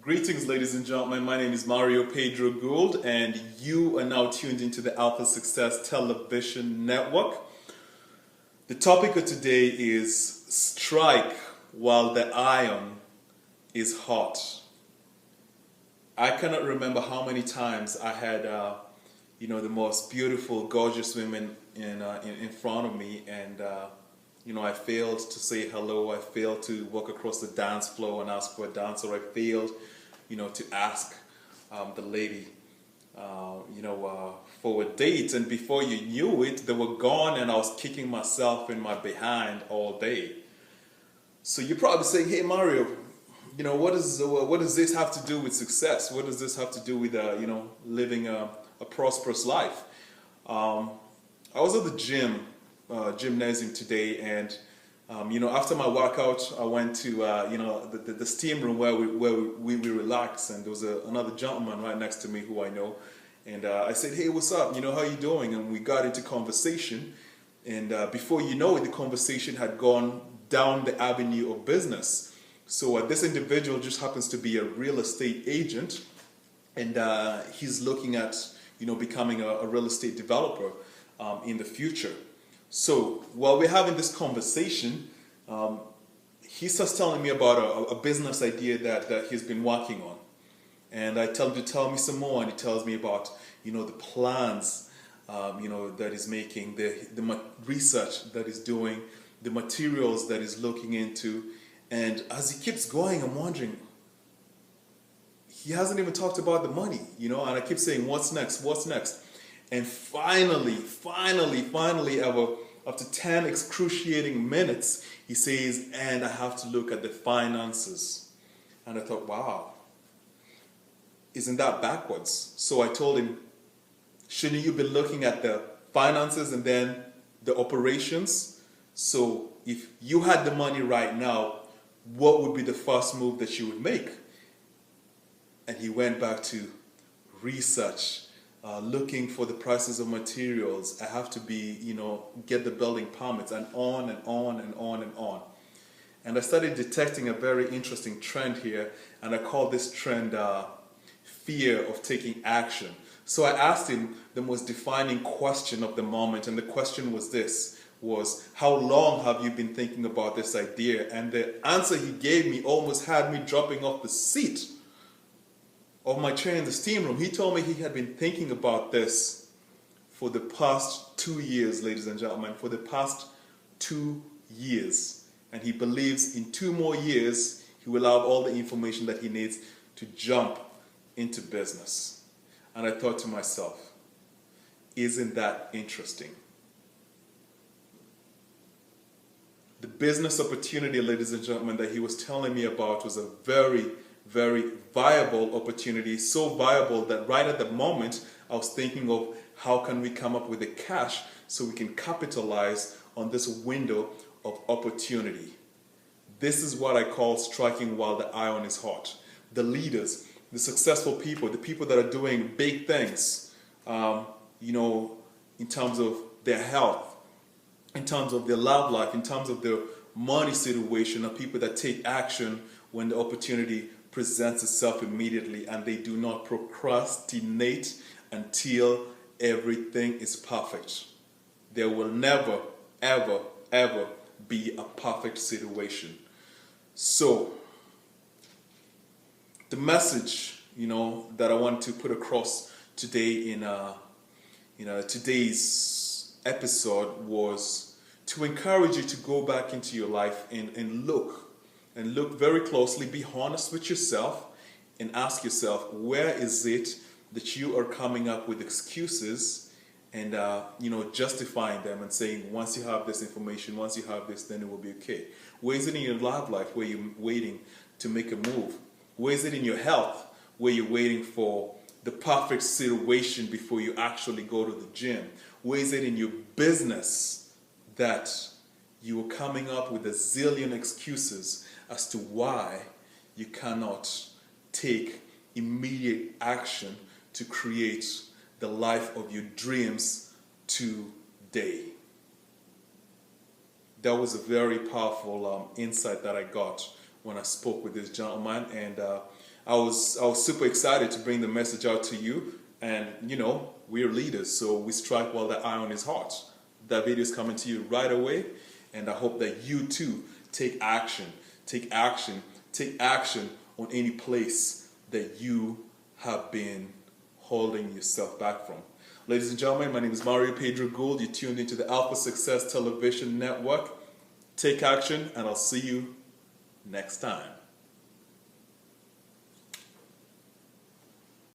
Greetings, ladies and gentlemen. My name is Mario Pedro Gould, and you are now tuned into the Alpha Success Television Network. The topic of today is strike while the iron is hot. I cannot remember how many times I had, the most beautiful, gorgeous women in front of me, and I failed to say hello. I failed to walk across the dance floor and ask for a dance, or I failed, to ask the lady, for a date. And before you knew it, they were gone, and I was kicking myself in my behind all day. So you're probably saying, "Hey Mario, what does this have to do with success? What does this have to do with living a prosperous life?" I was at the gymnasium today, and after my workout, I went to the steam room where we relax, and there was another gentleman right next to me who I know, and I said, "Hey, what's up? How you doing?" And we got into conversation, and before you know it, the conversation had gone down the avenue of business. So this individual just happens to be a real estate agent, and he's looking at becoming a real estate developer in the future. So while we're having this conversation, he starts telling me about a business idea that he's been working on. And I tell him to tell me some more, and he tells me about the plans that he's making, the research that he's doing, the materials that he's looking into. And as he keeps going, I'm wondering, he hasn't even talked about the money, and I keep saying, what's next, what's next? And finally, after 10 excruciating minutes, he says, "And I have to look at the finances." And I thought, wow, isn't that backwards? So I told him, shouldn't you be looking at the finances and then the operations? So if you had the money right now, what would be the first move that you would make? And he went back to research, looking for the prices of materials. I have to get the building permits, and on and on and on and on. And I started detecting a very interesting trend here, and I call this trend fear of taking action. So I asked him the most defining question of the moment, and the question was how long have you been thinking about this idea? And the answer he gave me almost had me dropping off the seat of my chair in the steam room. He told me he had been thinking about this for the past 2 years, ladies and gentlemen, for the past 2 years. And he believes in 2 more years, he will have all the information that he needs to jump into business. And I thought to myself, isn't that interesting? The business opportunity, ladies and gentlemen, that he was telling me about was a very, very viable opportunity, so viable that right at the moment I was thinking of how can we come up with the cash so we can capitalize on this window of opportunity. This is what I call striking while the iron is hot. The leaders, the successful people, the people that are doing big things, in terms of their health, in terms of their love life, in terms of their money situation, are people that take action when the opportunity presents itself immediately, and they do not procrastinate until everything is perfect. There will never, ever, ever be a perfect situation. So, the message, that I want to put across today in today's episode was to encourage you to go back into your life and look very closely, be honest with yourself, and ask yourself, where is it that you are coming up with excuses and justifying them and saying, once you have this information, once you have this, then it will be okay? Where is it in your love life where you're waiting to make a move? Where is it in your health where you're waiting for the perfect situation before you actually go to the gym? Where is it in your business that you are coming up with a zillion excuses as to why you cannot take immediate action to create the life of your dreams today? That was a very powerful insight that I got when I spoke with this gentleman, and I was super excited to bring the message out to you. And we're leaders, so we strike while the iron is hot. That video is coming to you right away, and I hope that you too take action, take action, take action on any place that you have been holding yourself back from. Ladies and gentlemen, my name is Mario Pedro Gould. You're tuned into the Alpha Success Television Network. Take action, and I'll see you next time.